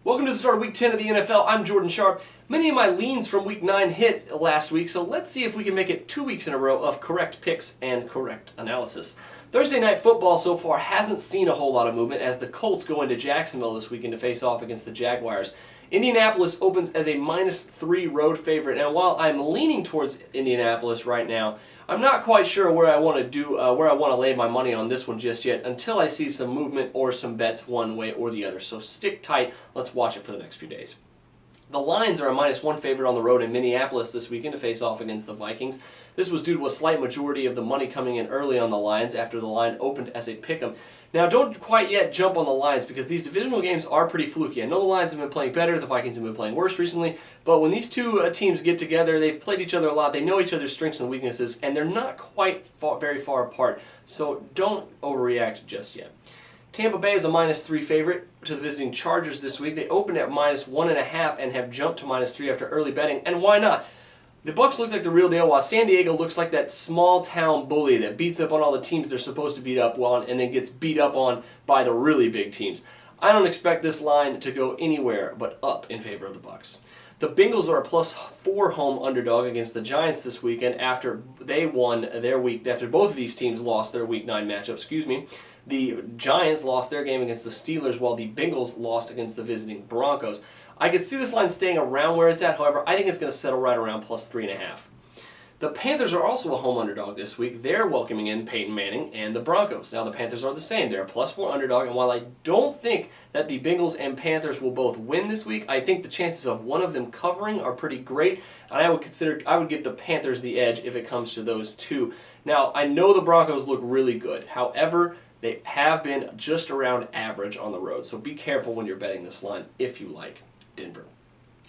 Welcome to the start of Week 10 of the NFL. I'm Jordan Sharp. Many of my leans from Week 9 hit last week, so let's see if we can make it 2 weeks in a row of correct picks and correct analysis. Thursday Night Football so far hasn't seen a whole lot of movement as the Colts go into Jacksonville this weekend to face off against the Jaguars. Indianapolis opens as a -3 road favorite, and while I'm leaning towards Indianapolis right now, I'm not quite sure where I want to lay my money on this one just yet until I see some movement or some bets one way or the other. So stick tight. Let's watch it for the next few days. The Lions are a -1 favorite on the road in Minneapolis this weekend to face off against the Vikings. This was due to a slight majority of the money coming in early on the Lions after the line opened as a pick'em. Now, don't quite yet jump on the Lions because these divisional games are pretty fluky. I know the Lions have been playing better, the Vikings have been playing worse recently, but when these two teams get together, they've played each other a lot, they know each other's strengths and weaknesses, and they're not quite very far apart, so don't overreact just yet. Tampa Bay is a -3 favorite to the visiting Chargers this week. They opened at -1.5 and have jumped to -3 after early betting, and why not? The Bucs look like the real deal, while San Diego looks like that small-town bully that beats up on all the teams they're supposed to beat up on and then gets beat up on by the really big teams. I don't expect this line to go anywhere but up in favor of the Bucs. The Bengals are a +4 home underdog against the Giants this weekend after they won their after both of these teams lost their Week 9 matchup. The Giants lost their game against the Steelers while the Bengals lost against the visiting Broncos. I could see this line staying around where it's at, however, I think it's going to settle right around +3.5. The Panthers are also a home underdog this week. They're welcoming in Peyton Manning and the Broncos. Now, the Panthers are the same. They're a +4 underdog, and while I don't think that the Bengals and Panthers will both win this week, I think the chances of one of them covering are pretty great, and I would give the Panthers the edge if it comes to those two. Now, I know the Broncos look really good. However, they have been just around average on the road, so be careful when you're betting this line if you like Denver.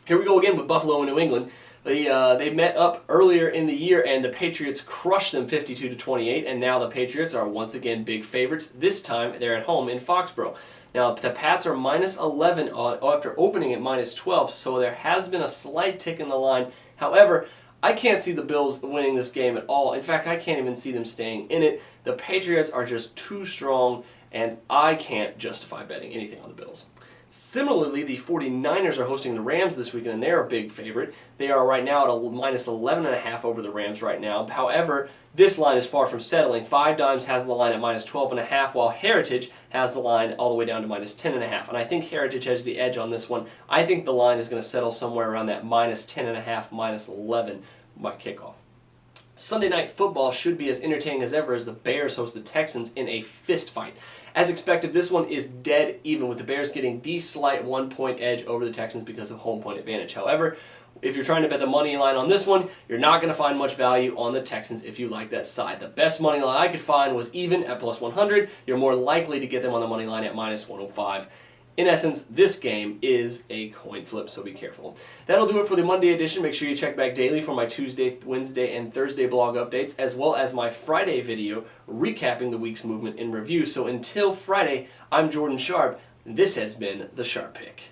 Here we go again with Buffalo and New England. They met up earlier in the year, and the Patriots crushed them 52-28, and now the Patriots are once again big favorites. This time, they're at home in Foxborough. Now, the Pats are -11 after opening at -12, so there has been a slight tick in the line. However, I can't see the Bills winning this game at all. In fact, I can't even see them staying in it. The Patriots are just too strong, and I can't justify betting anything on the Bills. Similarly, the 49ers are hosting the Rams this weekend, and they're a big favorite. They are right now at a -11.5 over the Rams right now. However, this line is far from settling. Five Dimes has the line at -12.5, while Heritage has the line all the way down to -10.5. And I think Heritage has the edge on this one. I think the line is going to settle somewhere around that -10.5, -11 by kickoff. Sunday Night Football should be as entertaining as ever as the Bears host the Texans in a fist fight. As expected, this one is dead even, with the Bears getting the slight 1-point edge over the Texans because of home point advantage. However, if you're trying to bet the money line on this one, you're not going to find much value on the Texans if you like that side. The best money line I could find was even at +100. You're more likely to get them on the money line at -105. In essence, this game is a coin flip, so be careful. That'll do it for the Monday edition. Make sure you check back daily for my Tuesday, Wednesday, and Thursday blog updates, as well as my Friday video recapping the week's movement in review. So until Friday, I'm Jordan Sharp, and this has been The Sharp Pick.